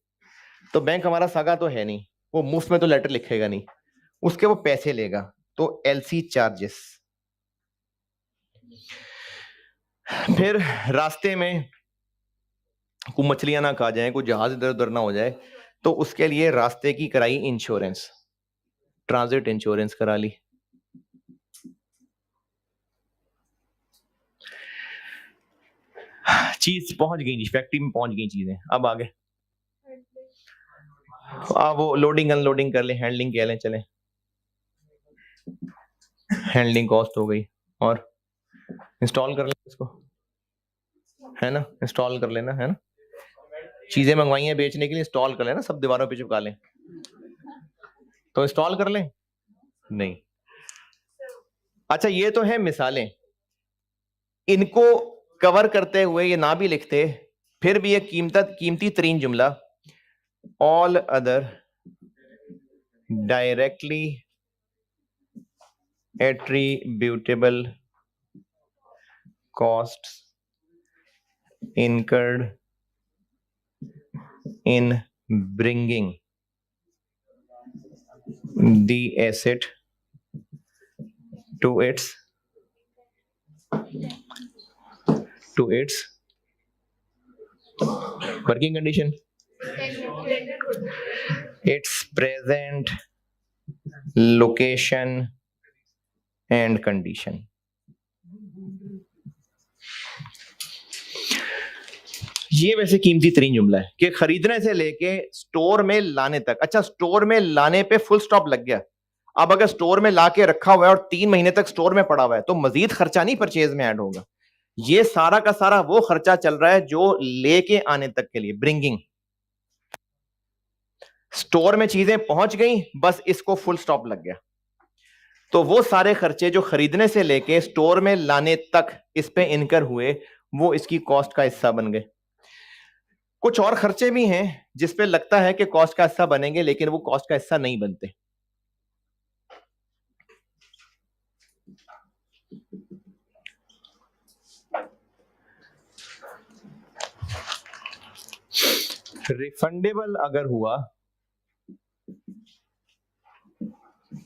तो बैंक हमारा सगा तो है नहीं, वो मुफ्त में तो लेटर लिखेगा नहीं, उसके वो पैसे लेगा, तो एलसी चार्जेस। फिर रास्ते में कोई मछलियां ना खा जाए, कोई जहाज इधर उधर ना हो जाए, तो उसके लिए रास्ते की कराई इंश्योरेंस, ट्रांजिट इंश्योरेंस करा ली। चीज पहुंच गई, फैक्ट्री में पहुंच गई चीजें। अब आगे वो लोडिंग अनलोडिंग कर ले, हैंडलिंग कह लें, चले हैंडलिंग कॉस्ट हो गई, और इंस्टॉल कर लें इसको, है ना, इंस्टॉल कर लेना, है ना। चीजें मंगवाई हैं बेचने के लिए, इंस्टॉल कर लेना, सब दीवारों पे चिपका लें तो इंस्टॉल कर लें? नहीं। अच्छा, ये तो है मिसालें, इनको कवर करते हुए ये ना भी लिखते फिर भी एक कीमती तरीन जुमला, all other directly attributable costs incurred in bringing the asset to its working condition, its present location and condition। ये वैसे कीमती तरीन जुमला है कि खरीदने से लेके स्टोर में लाने तक। अच्छा, स्टोर में लाने पे फुल स्टॉप लग गया। अब अगर स्टोर में लाके रखा हुआ है और 3 महीने तक स्टोर में पड़ा हुआ है तो मजीद खर्चा नहीं परचेज में ऐड होगा। ये सारा का सारा वो खर्चा चल रहा है जो लेके आने तक के लिए, ब्रिंगिंग। स्टोर में चीजें पहुंच गई, बस इसको फुल स्टॉप लग गया, तो वो सारे खर्चे जो खरीदने से लेके स्टोर में लाने तक इस पे इनकर हुए वो इसकी कॉस्ट का हिस्सा बन गए। कुछ और खर्चे भी हैं जिसपे लगता है कि कॉस्ट का हिस्सा बनेंगे, लेकिन वो कॉस्ट का हिस्सा नहीं बनते। रिफंडेबल अगर हुआ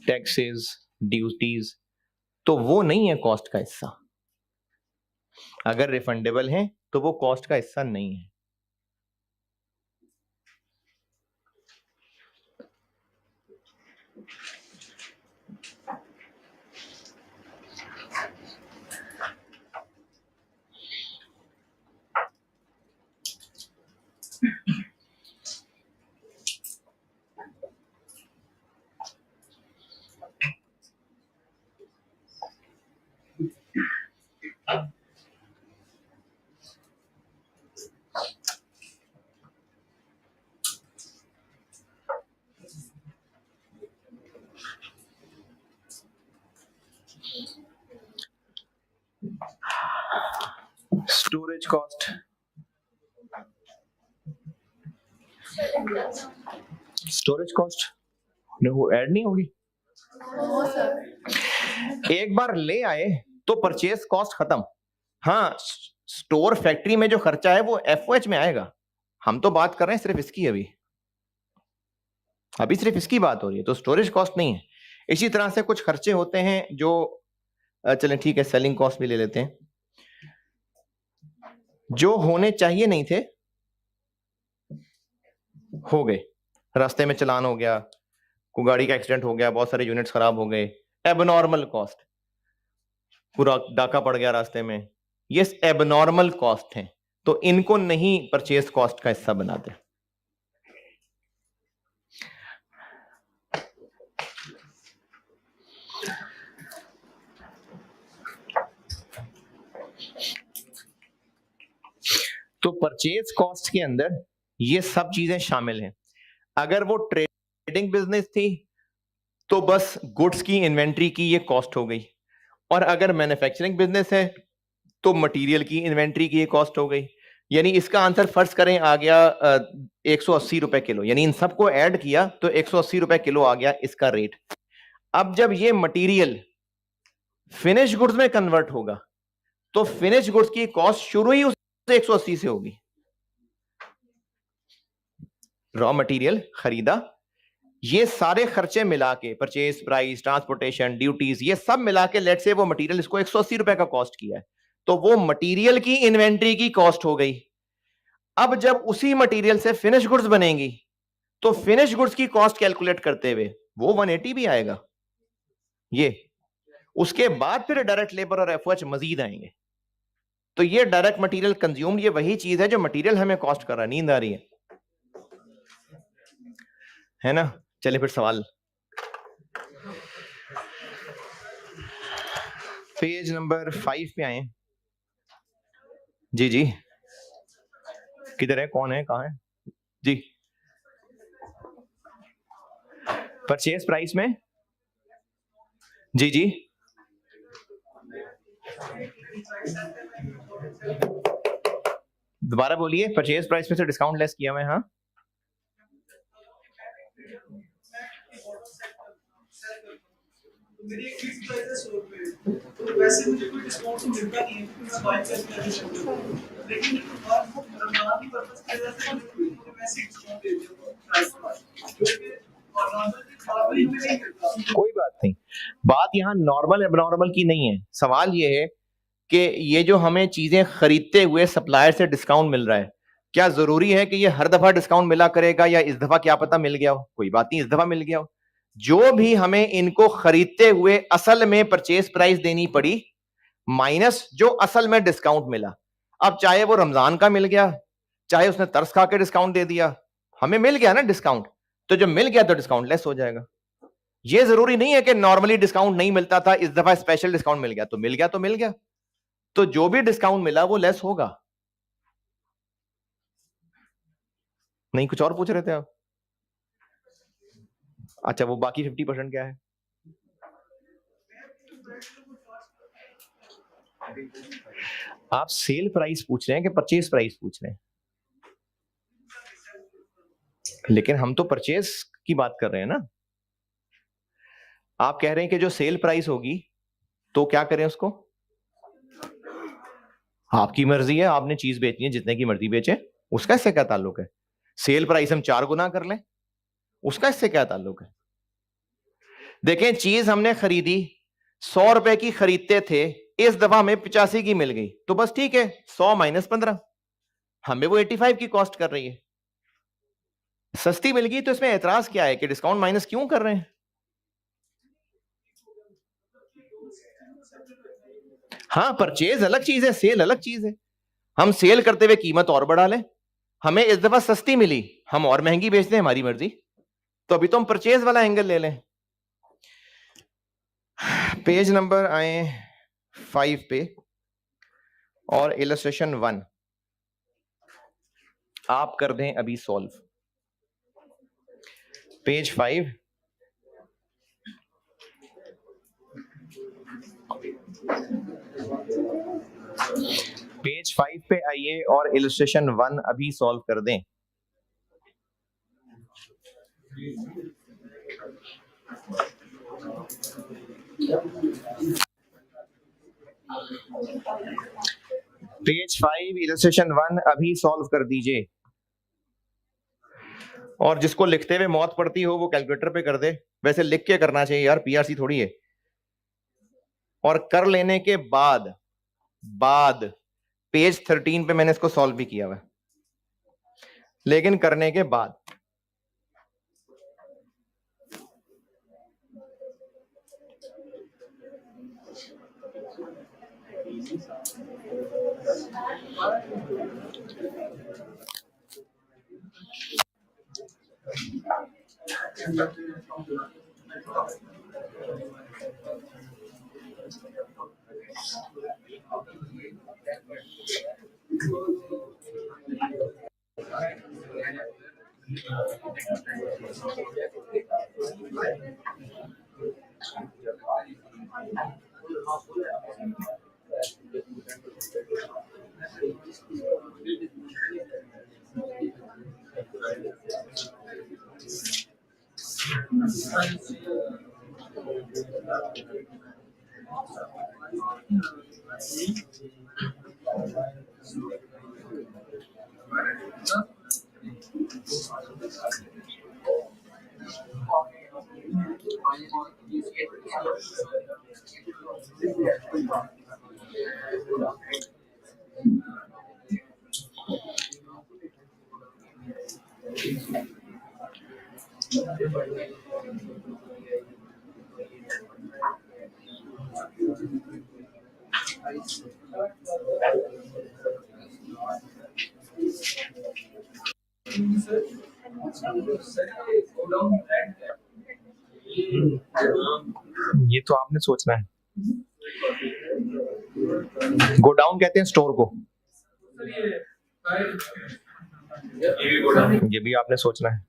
टैक्सेस ड्यूटीज तो वो नहीं है कॉस्ट का हिस्सा। अगर रिफंडेबल है तो वो कॉस्ट का हिस्सा नहीं है। स्टोरेज कॉस्ट, स्टोरेज कॉस्ट वो ऐड नहीं होगी। एक बार ले आए तो परचेस कॉस्ट खत्म। हाँ, स्टोर फैक्ट्री में जो खर्चा है वो एफओएच में आएगा। हम तो बात कर रहे हैं सिर्फ इसकी, अभी सिर्फ इसकी बात हो रही है, तो स्टोरेज कॉस्ट नहीं है। इसी तरह से कुछ खर्चे होते हैं जो चलें ठीक है, सेलिंग कॉस्ट भी ले लेते हैं, जो होने चाहिए नहीं थे हो गए। रास्ते में चलान हो गया, कोई गाड़ी का एक्सीडेंट हो गया, बहुत सारे यूनिट्स खराब हो गए, एबनॉर्मल कॉस्ट, पूरा डाका पड़ गया रास्ते में, ये एबनॉर्मल कॉस्ट हैं, तो इनको नहीं परचेज कॉस्ट का हिस्सा बनाते। तो परचेज कॉस्ट के अंदर ये सब चीजें शामिल हैं। अगर वो ट्रेडिंग बिजनेस थी तो बस गुड्स की इन्वेंट्री की ये कॉस्ट हो गई, और अगर मैन्युफैक्चरिंग बिजनेस है तो मटेरियल की इन्वेंट्री की ये कॉस्ट हो गई। यानी इसका आंसर फर्ज करें आ गया 180 रुपए किलो, यानी इन सबको ऐड किया तो 180 रुपए किलो आ गया इसका रेट। अब जब ये मटेरियल फिनिश गुड्स में कन्वर्ट होगा तो फिनिश गुड्स की कॉस्ट शुरू ही उस 180 से होगी। रॉ मटेरियल खरीदा, ये सारे खर्चे मिला के, परचेज प्राइस, ट्रांसपोर्टेशन, ड्यूटीज, ये सब मिला के लेट से वो मटेरियल इसको 180 रुपए का कॉस्ट किया है, तो वो मटेरियल की इन्वेंट्री की कॉस्ट हो गई। अब जब उसी मटेरियल से फिनिश गुड्स बनेंगी तो फिनिश गुड्स की कॉस्ट कैलकुलेट करते हुए वो 180 भी आएगा ये। उसके बाद फिर डायरेक्ट लेबर और एफओएच मजीद आएंगे। तो ये डायरेक्ट मटेरियल कंज्यूम्ड, ये वही चीज है जो मटेरियल हमें कॉस्ट कर रहा है। नींद आ रही है ना? चलिए फिर सवाल, पेज नंबर 5 पे आए। जी जी, किधर है, कौन है, कहाँ है जी? परचेज प्राइस में, जी जी, दोबारा बोलिए। परचेज प्राइस में से डिस्काउंट लेस किया मैं, हाँ मेरी एक फिक्स प्राइस है 100 रुपए, तो वैसे मुझे कोई डिस्काउंट तो मिलता नहीं है क्योंकि मैं बाय करके आता हूं, लेकिन रमजान की पर्पस की वजह से मुझे वैसे डिस्काउंट दे दिया प्राइस पर, जो कि नॉर्मली नहीं मिलता। कोई बात नहीं, बात यहाँ नॉर्मल एबनॉर्मल की नहीं है। सवाल ये है कि ये जो हमें चीजें खरीदते हुए सप्लायर से डिस्काउंट मिल रहा है, क्या जरूरी है कि ये हर दफा डिस्काउंट मिला करेगा, या इस दफा क्या पता मिल गया हो? कोई बात नहीं, इस दफा मिल गया हो। जो भी हमें इनको खरीदते हुए असल में परचेज प्राइस देनी पड़ी माइनस जो असल में डिस्काउंट मिला, अब चाहे वो रमजान का मिल गया, चाहे उसने तरस खा के डिस्काउंट दे दिया, हमें मिल गया ना डिस्काउंट, तो जब मिल गया तो डिस्काउंट लेस हो जाएगा। ये जरूरी नहीं है कि नॉर्मली डिस्काउंट नहीं मिलता था, इस दफा स्पेशल डिस्काउंट मिल गया तो मिल गया तो मिल गया, तो जो भी डिस्काउंट मिला वो लेस होगा। नहीं, कुछ और पूछ रहे थे आप? अच्छा, वो बाकी 50% क्या है? आप सेल प्राइस पूछ रहे हैं कि परचेज प्राइस पूछ रहे हैं? लेकिन हम तो परचेज की बात कर रहे हैं ना। आप कह रहे हैं कि जो सेल प्राइस होगी तो क्या करें उसको? आपकी मर्जी है, आपने चीज बेचनी है, जितने की मर्जी बेचे, उसका इससे क्या ताल्लुक है? सेल प्राइस हम 4 गुना कर लें, उसका इससे क्या ताल्लुक है? देखें, चीज हमने खरीदी 100 रुपए की खरीदते थे, इस दफा हमें 85 की मिल गई, तो बस ठीक है, 100 माइनस 15, हमें वो 85 की कॉस्ट कर रही है। सस्ती मिल गई तो इसमें एतराज क्या है कि डिस्काउंट माइनस क्यों कर रहे हैं? हाँ, परचेज अलग चीज है, सेल अलग चीज है। हम सेल करते हुए कीमत और बढ़ा लें, हमें इस दफा सस्ती मिली, हम और महंगी बेच दें, हमारी मर्जी। तो अभी तो हम परचेज वाला एंगल ले लें। पेज नंबर आए 5 पे और इलस्ट्रेशन 1 आप कर दें अभी सॉल्व। पेज 5 पेज 5 पे आइए और इलस्ट्रेशन 1 अभी सॉल्व कर दें। पेज 5 इलस्ट्रेशन 1 अभी सॉल्व कर दीजिए। और जिसको लिखते हुए मौत पड़ती हो वो कैलकुलेटर पे कर दे। वैसे लिख के करना चाहिए यार, पीआरसी थोड़ी है। और कर लेने के बाद पेज 13 पे मैंने इसको सॉल्व भी किया हुआ है, लेकिन करने के बाद। ये तो आपने सोचना है। गो डाउन कहते हैं स्टोर को, ये भी आपने सोचना है।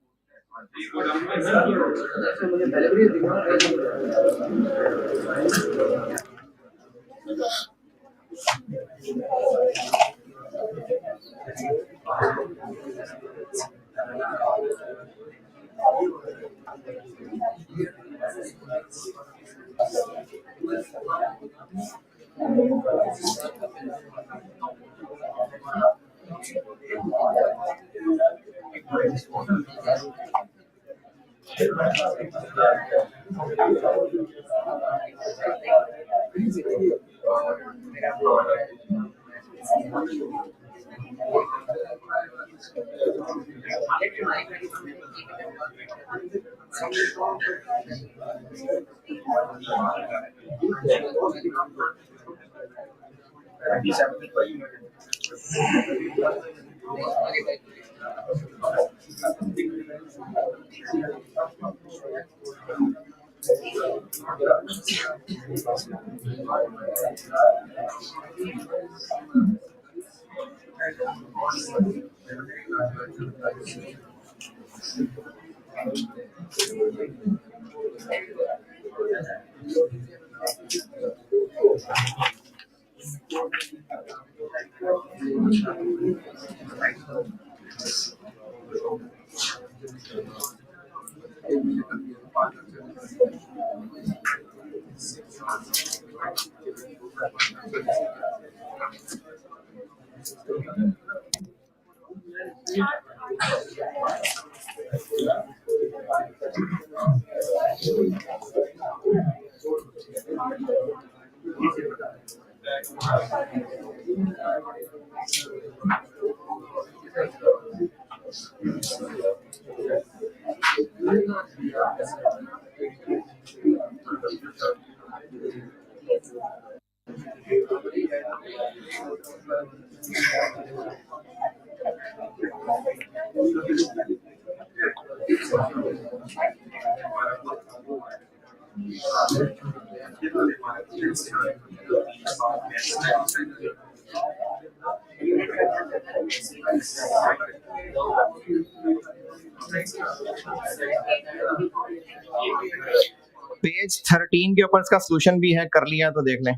पेज 13 के ऊपर इसका सोल्यूशन भी है, कर लिया तो देख लें।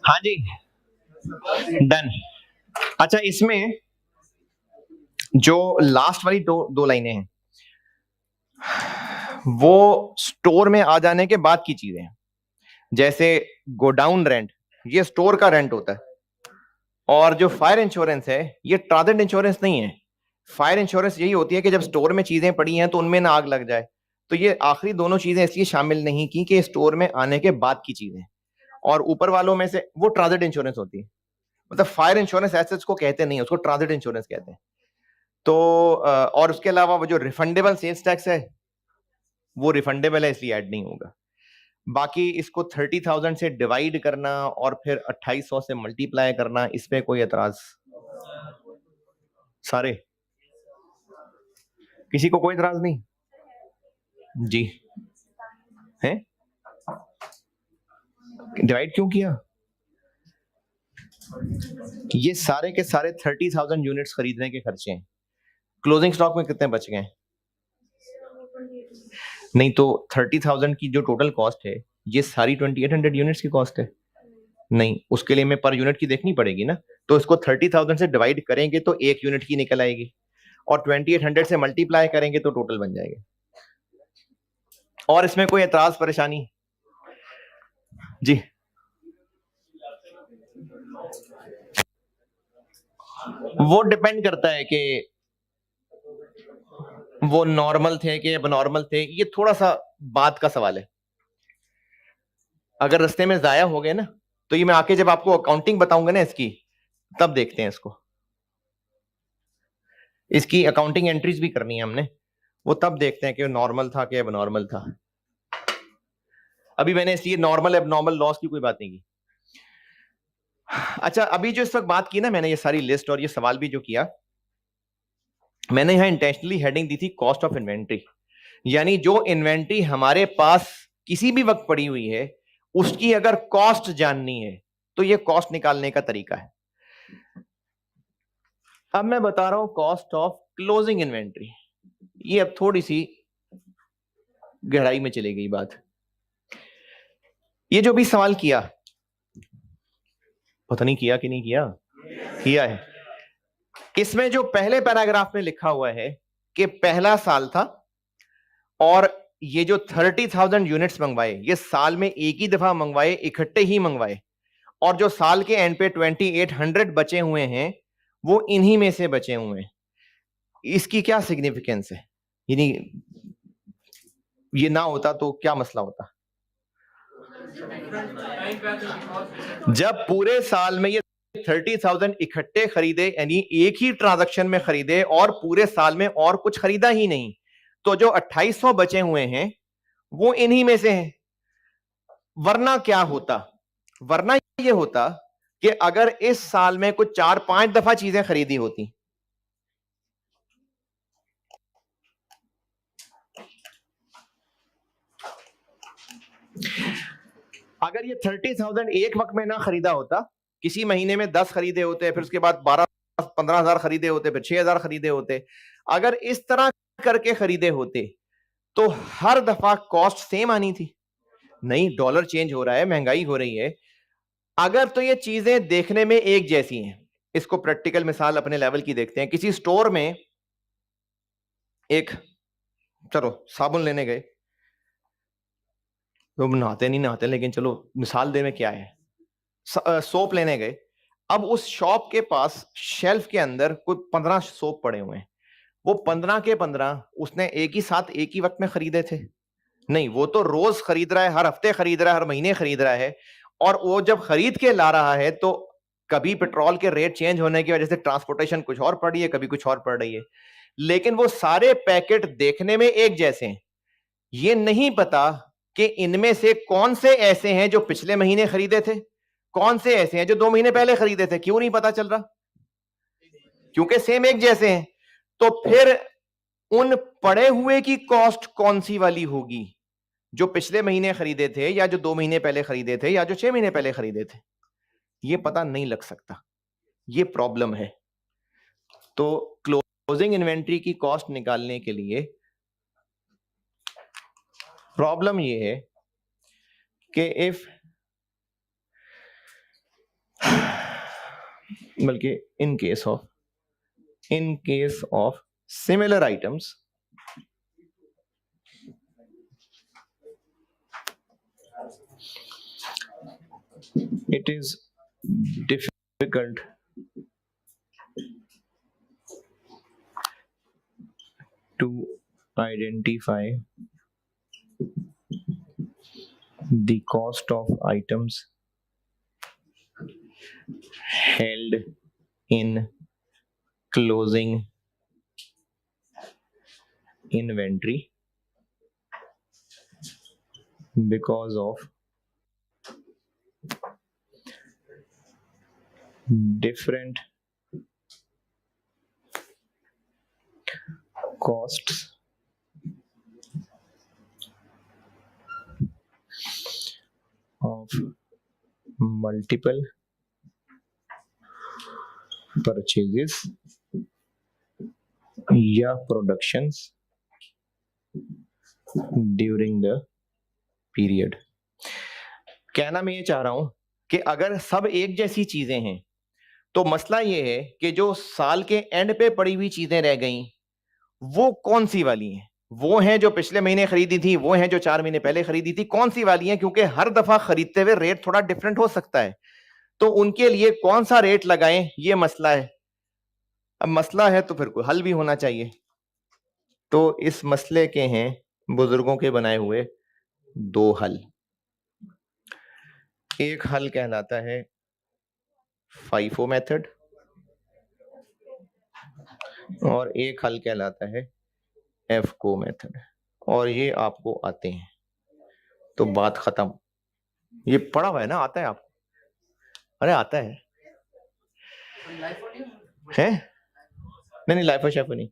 हाँ जी, डन। अच्छा, इसमें जो लास्ट वाली दो लाइनें हैं वो स्टोर में आ जाने के बाद की चीजें हैं। जैसे गोडाउन रेंट, ये स्टोर का रेंट होता है, और जो फायर इंश्योरेंस है ये ट्रांजिट इंश्योरेंस नहीं है। फायर इंश्योरेंस यही होती है कि जब स्टोर में चीजें पड़ी हैं तो उनमें ना आग लग जाए। तो ये आखिरी दोनों चीजें इसलिए शामिल नहीं की कि स्टोर में आने के बाद की चीजें, और ऊपर वालों में से वो ट्रांजिट इंश्योरेंस होती है। मतलब फायर इंश्योरेंस ऐसे उसको कहते नहीं, उसको ट्रांजिट इंश्योरेंस कहते हैं। तो और उसके अलावा वो जो रिफंडेबल सेल्स टैक्स है वो रिफंडेबल है, इसलिए ऐड नहीं होगा। बाकी इसको 30,000 से डिवाइड करना और फिर 2800 से मल्टीप्लाई करना, इस पे कोई एतराज? सारे, किसी को कोई एतराज नहीं? जी है, डिवाइड क्यों किया? ये सारे के सारे 30,000 यूनिट्स खरीदने के खर्चे हैं। क्लोजिंग स्टॉक में कितने बच गए? नहीं, तो 30,000 की जो टोटल कॉस्ट है ये सारी 2800 यूनिट्स की कॉस्ट है। नहीं, उसके लिए हमें पर यूनिट की देखनी पड़ेगी ना। तो इसको 30,000 से डिवाइड करेंगे तो 1 यूनिट की निकल आएगी, और 2800 से मल्टीप्लाई करेंगे तो टोटल बन जाएगा। और इसमें कोई एतराज, परेशानी? जी, वो डिपेंड करता है कि वो नॉर्मल थे कि एबनॉर्मल थे। ये थोड़ा सा बात का सवाल है। अगर रास्ते में जाया हो गए ना, तो ये मैं आके जब आपको अकाउंटिंग बताऊंगा ना इसकी, तब देखते हैं इसको। इसकी अकाउंटिंग एंट्रीज भी करनी है हमने, वो तब देखते हैं कि नॉर्मल था कि एबनॉर्मल था। अभी मैंने इसलिए नॉर्मल एबनॉर्मल लॉस की कोई बात नहीं की। अच्छा, अभी जो इस वक्त बात की ना मैंने, ये सारी लिस्ट और ये सवाल भी जो किया, मैंने यहां इंटेंशनली हेडिंग दी थी कॉस्ट ऑफ इन्वेंट्री। यानी जो इन्वेंट्री हमारे पास किसी भी वक्त पड़ी हुई है उसकी अगर कॉस्ट जाननी है तो ये कॉस्ट निकालने का तरीका है। अब मैं बता रहा हूं कॉस्ट ऑफ क्लोजिंग इन्वेंट्री। ये अब थोड़ी सी गहराई में चली गई बात। ये जो भी सवाल किया, पता नहीं किया कि नहीं किया, किया है। इसमें जो पहले पैराग्राफ में लिखा हुआ है कि पहला साल था और ये जो 30,000 यूनिट्स मंगवाए ये साल में एक ही दफा मंगवाए, इकट्ठे ही मंगवाए, और जो साल के एंड पे 2800 बचे हुए हैं वो इन्हीं में से बचे हुए हैं। इसकी क्या सिग्निफिकेंस है? यानी ये ना होता तो क्या मसला होता? जब पूरे साल में ये 30,000 इकट्ठे खरीदे, यानी एक ही ट्रांजैक्शन में खरीदे और पूरे साल में और कुछ खरीदा ही नहीं, तो जो 2800 बचे हुए हैं वो इन्हीं में से हैं। वरना क्या होता? वरना ये होता कि अगर इस साल में कुछ 4-5 दफा चीजें खरीदी होती, अगर ये 30,000 एक वक्त में ना खरीदा होता, किसी महीने में 10 खरीदे होते, फिर उसके बाद 12-15,000 खरीदे होते, फिर 6,000 खरीदे होते, अगर इस तरह करके खरीदे होते तो हर दफा कॉस्ट सेम आनी थी। नहीं, डॉलर चेंज हो रहा है, महंगाई हो रही है। अगर तो ये चीजें देखने में एक जैसी हैं, इसको प्रैक्टिकल मिसाल अपने लेवल की देखते हैं। किसी स्टोर में एक, चलो साबुन लेने गए, तो नहाते नहीं नहाते, लेकिन चलो मिसाल दे में क्या है, सोप लेने गए। अब उस शॉप के पास शेल्फ के अंदर कोई 15 सोप पड़े हुए हैं। वो 15 के 15 उसने एक ही साथ एक ही वक्त में खरीदे थे? नहीं, वो तो रोज खरीद रहा है, हर हफ्ते खरीद रहा है, हर महीने खरीद रहा है। और वो जब खरीद के ला रहा है तो कभी पेट्रोल के रेट चेंज होने की वजह से ट्रांसपोर्टेशन कुछ और पड़ रही है, कभी कुछ और पड़ रही है, लेकिन वो सारे पैकेट देखने में एक जैसे हैं। ये नहीं पता कि इनमें से कौन से ऐसे हैं जो पिछले महीने खरीदे थे, कौन से ऐसे हैं जो 2 महीने पहले खरीदे थे। क्यों नहीं पता चल रहा? क्योंकि सेम एक जैसे हैं। तो फिर उन पड़े हुए की कॉस्ट कौन सी वाली होगी, जो पिछले महीने खरीदे थे, या जो 2 महीने पहले खरीदे थे, या जो 6 महीने पहले खरीदे थे? ये पता नहीं लग सकता। ये प्रॉब्लम है। तो क्लोजिंग इन्वेंट्री की कॉस्ट निकालने के लिए प्रॉब्लम ये है कि इफ, बल्कि in case of similar items, it is difficult to identify the cost of items held in closing inventory because of different costs of multiple purchases या productions during the period। कहना मैं ये चाह रहा हूं कि अगर सब एक जैसी चीजें हैं तो मसला ये है कि जो साल के एंड पे पड़ी हुई चीजें रह गई वो कौन सी वाली हैं? वो हैं जो पिछले महीने खरीदी थी, वो हैं जो 4 महीने पहले खरीदी थी, कौन सी वाली हैं? क्योंकि हर दफा खरीदते हुए रेट थोड़ा डिफरेंट हो सकता है, तो उनके लिए कौन सा रेट लगाएं, ये मसला है। अब मसला है तो फिर कोई हल भी होना चाहिए। तो इस मसले के हैं बुजुर्गों के बनाए हुए 2 हल। एक हल कहलाता है FIFO मेथड और एक हल कहलाता है FCO मेथड, और ये आपको आते हैं तो बात खत्म। ये पढ़ा हुआ है ना, आता है आपको? अरे आता है, हैं? नहीं, लाइफ और शेफ नहीं।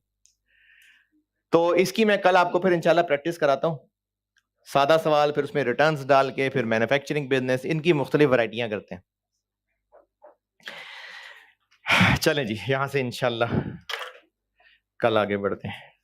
तो इसकी मैं कल आपको फिर इंशाल्लाह प्रैक्टिस कराता हूँ। सादा सवाल, फिर उसमें रिटर्न्स डाल के, फिर मैन्युफैक्चरिंग बिजनेस, इनकी मुख्तलिफ वैरायटियां करते हैं। चलें जी, यहां से इंशाल्लाह कल आगे बढ़ते हैं।